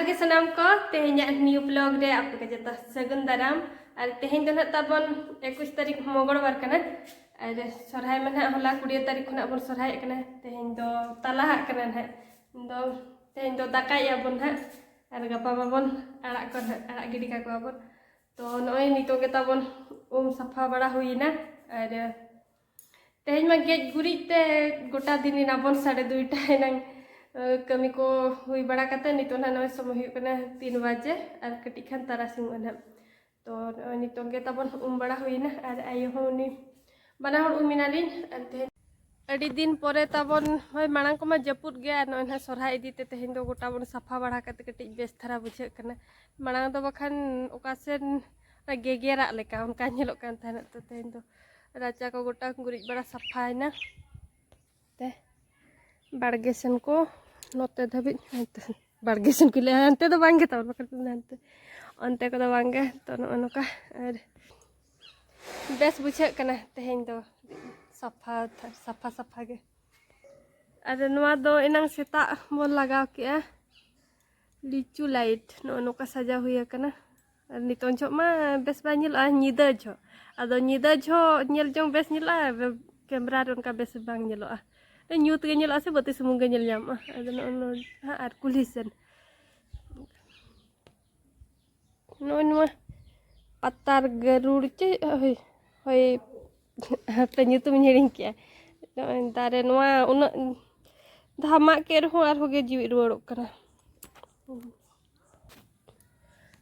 के सनाम को तेहኛ new blog रे आप के जता सगुन दाराम और तेहñ दो ताबन 21 तारीख मंगलवार कना और सरहाय में होला 20 तारीख खना बन सरहाय कना तेहñ दो तला कना ना दो तेहñ दो दाकाया बन हा और गपा बाबन आड़ा को आड़ा गिडी का को बन तो नय नितो के ताबन सफा बड़ा हुईना और तेहñ मा गेज गुरीते गोटा दिन नाबन 2:30 नंग कमी को हुई बड़ा करते नितो ना नय समय 3 बजे और कटी खान तारासिंग ना तो नितो के तबन बड़ा हुईना और आयो होनी बना हर उमिनालिन अड़ी दिन परे तबन होय मांग को मा जपुत गया नय ना सरहा इदीते तेहñ दो गोटा बन सफा बड़ा करते कटी बेस थारा बुझे कना मांग दो बखान ओकासेन गेगेरा लेका उनका नेलो कान थाना तो तेहñ दो राजा को गोटा गुरिज बड़ा सफायना ते बाड़गेसन को नोते धाबी बाड़गेसन को ले अंते तो बांगे तब अंते अंते को तो बांगे तो नोका और बेस बुझे कना तेहñ दो सफा सफा सफा के और नोआ दो इनांग सेता बोल लगाव के लिचू लाइट नोका सजा हुई कना और नितों जो मा बेस बा नेल निदा जो अदो निदा जो नेल जों बेस नेला कैमरा रे उनका बेस बांग नेलोआ न्यूत के नेल आसे बत्ती सुमुंग के नेल जाम अदो नो आर कुलिसन नो पत्तार गरुड़ चे होय होय पे न्यूतुम हिड़िंग के दारे नोआ उन धामा के रहो आर होगे जीवी रुवाड़ोग कना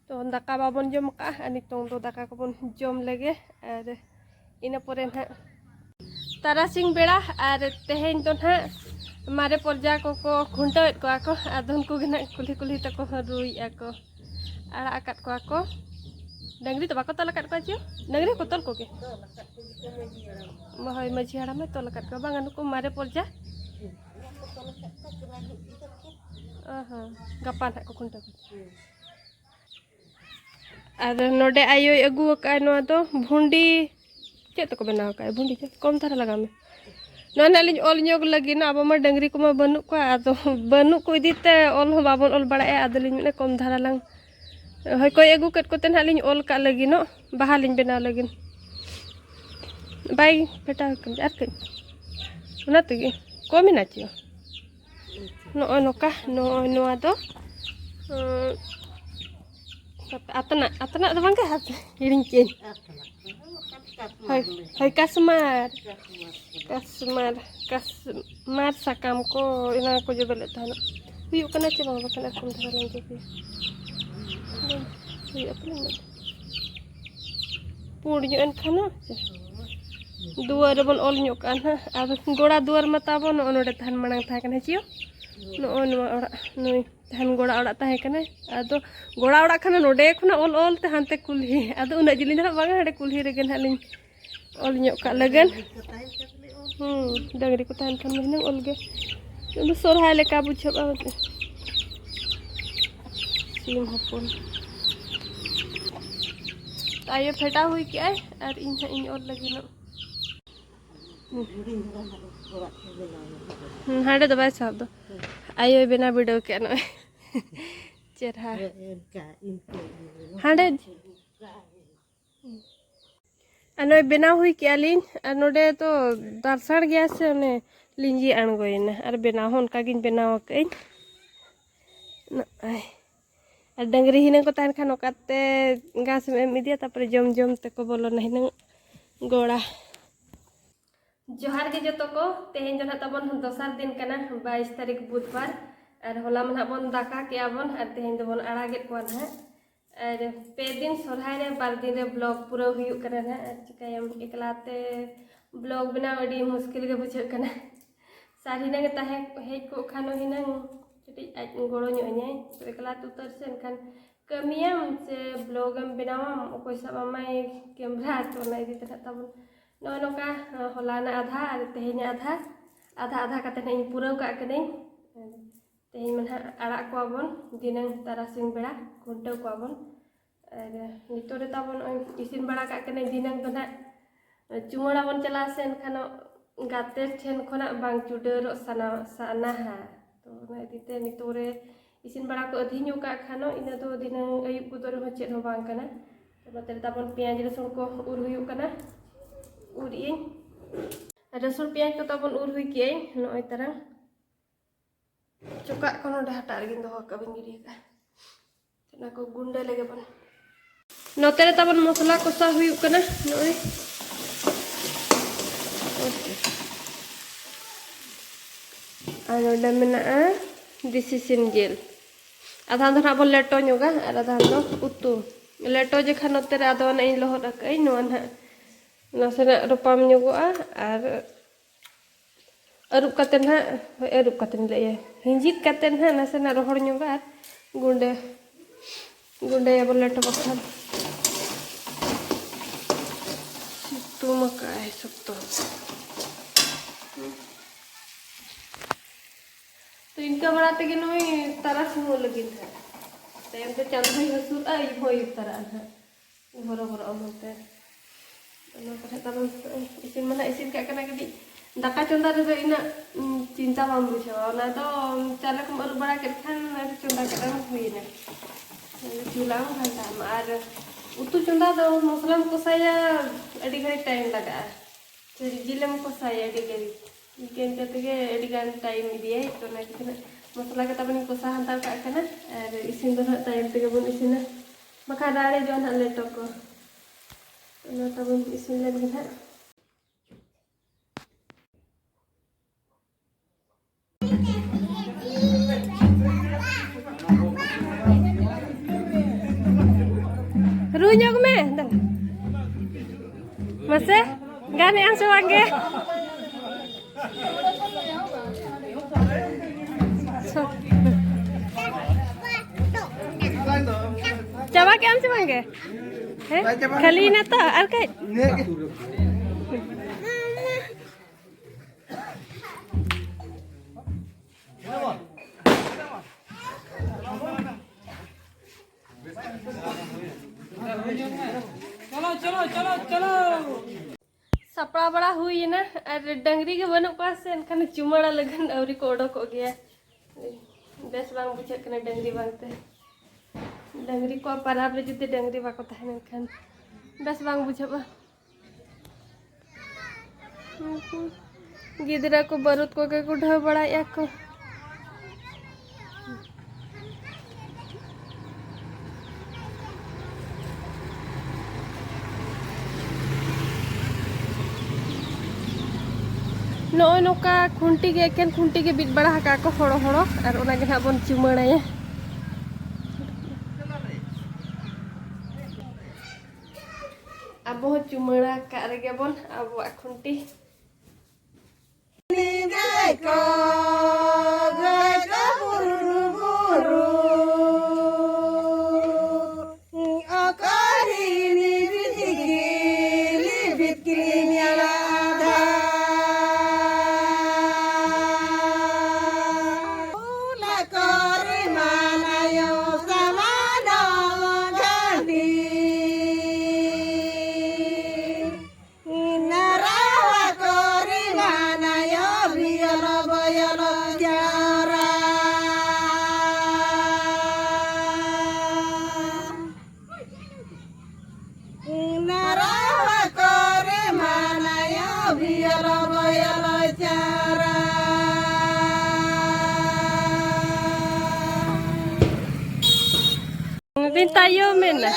तो दाका बाबन जम का नितों दो दाका को बन जम लगे और इना परे ना तारासिंग बेड़ा और तेहñ तो ना मारे पर्जा को खुंटावेत को आदन को ना कुली कुली तक रुई को आड़ा आकात को डंगरी तो बाको तल आकात को चियो डंगरी को तल को के होय मझी हाड़ा में तल आकात को बांगा नुको मारे पर्जा गपा ना को खुंटा और नोडे आयो अगू का नो तो भुंडी चेत को बनाव का भुंडी कम थारा लगा में नो नालिन ओल ᱧᱚᱜ लगी ना अब मा डंगरी को मा बनु को आदो बनु को इदीते ओल हो बाबन ओल बड़ा आदलिन में कम धारा लंग होय कोई अगू कट को तेन हालिन ओल का लगी नो बहालिन बनाव लगी बाय बेटा यार के ना तगी कम ना चियो नो नोका नो नोआ दो अतना अतना दो बांगे हाथ हिड़िंग के हाय कसमार कसमार कसमार साकाम को इना को जबले थाना हुयु कना चे बाबा कना कम धरा लंग के हुयु अपने पुड़ियो एन खाना दुआर बन ओल ᱧᱚᱜ का ना अब गोड़ा दुआर मता बन ओनोडे थान मांग था कना चियो नो नो ओड़ा नई थान गोड़ा ओड़ा ताहे कना आदो गोड़ा ओड़ा खाना नोडे खना ओल ओल ते हानते कुल्ही आदो उना जिलिन ना बांगा हडे कुल्ही रे गन हालिन ओल ᱧᱚᱜ का लगन डंगरी को तान खान में ओल गे उन सोरहाय लेका बुझबा सीम हपन आयो फेटा हुई के और इन ओल लगी ना हाडे दबाई साहब दो आयो बिना वीडियो के ना चेहरा हाडे अनोय बेना हुई के आलिन नोडे तो दर्शन गया से ने लिंजी अणगोयना और बेना होन का गिन बेनाव कइन और डंगरी हिना को तान खान ओकाते घास में एम इदिया तापर जम जम ते को बोलो नहीं न गोड़ा जोहार के जतो को तेहñ जो तबन दोसर दिन कना 22 तारीख बुधवार और होला मन बन दाका के आबन और तेहñ दबन आड़ा गेट को ना और पे दिन सरहाय रे 12 दिन रे ब्लॉग पूरा हुयु कना ना चिकायम एकलाते ब्लॉग बना अडी मुश्किल के बुझे कना सारी ना ताहे हे को खानो हिना कटी आज गोड़ो ᱧᱚᱜ ᱧᱟᱭ तो एकला उतर से खान कमियम से ब्लॉग एम बनावम ओकोय सब माय कैमरा तो ना इदी तना तबन नो नोका होला ना आधा और तेहñ आधा आधा आधा कते ना पूरा का कने तेहñ मन आड़ा को बन दिनंग तारासिंग बेड़ा घंटा को बन और नितो रे तबन इसिन बड़ा का कने दिनंग तो ना चुमड़ा बन चला से खानो गाते ठेन खना बांग चुडर सना सना हा तो ना इदीते नितो रे इसिन बड़ा को अधी ᱧᱚᱜ ᱠᱟᱜ ᱠᱷᱟᱱ ᱤᱱᱟᱹ ᱫᱚ ᱫᱤᱱᱟᱹᱝ ᱟᱹᱭᱩᱵ ᱠᱚᱫᱚ ᱨᱮᱦᱚᱸ ᱪᱮᱫ ᱦᱚᱸ ᱵᱟᱝ ᱠᱟᱱᱟ ᱱᱚᱛᱮ ᱛᱟᱵᱚᱱ ᱯᱮᱸᱭᱟᱡ ᱨᱟᱹᱥᱩᱱ ᱠᱚ ᱩᱨ ᱦᱩᱭᱩᱜ ᱠᱟᱱᱟ ᱩᱨ ᱤᱧ रसुन प्याज को तब उर हुई के नई तरह चुका को हटा रही दो बन गिरी को गुंडे लगे बन नोते तब मसला कषा हुई नई मेना देसी सिम जेल आधा दो बन लेटो और आधा दो उतु लेटो जखा नोते आदो लहद ना नासेना रोपाम और अरुब कते ना अरुब कते लैया हिंजित कते ना नासेना रोहड़ और गुंडे गुंडे बन लेटो बखान सितुम है सब तो इनका बड़ा तक नई तारा सुनो लगी है तयम ते चांद भाई हसूर भई तारा भरो भरो मनते इसिन मना इसिन कटी दाका चंदा रे इना चिंता बाम बुझावा तो चाले को अरु बड़ा के खान चंदा कटा हुईना चूल्हा घंटा और उतु चंदा दो मसला कसाया अड़ी घड़ी टाइम लगा जिलेम कसाया अड़ी घड़ी केन कते अड़ी गान टाइम दिए तो ना मसला के तबनी कसा हंता का कना और इसिन दो टाइम ते बन इसिना बखा दाड़े जो ना लेटो को तब इसिन लगे ना रुnyok में masa gane yang sewange coba ke am sewange kali ini tuh arkai चलो चलो चलो चलो सपड़ा बड़ा हुई ना और डंगरी के बनू पास से एनखान चुमाड़ा लगन अवरी को ओडक गया बेस बांग बुझे कने डंगरी बांगते डंगरी को पराब रे जुते डंगरी बाको तहन एनखान बेस बांग बुझबा गिदरा को बरुत को के गुढा बड़ा या को नई नौका खुंटी के एकेन खुंटी के बीट बड़ा हका को हड़ो हड़ो और ओना के ना बन चुमाड़ाया अब चुमाड़ा का रे बन अब खुंटी Tayo mena.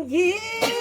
Gila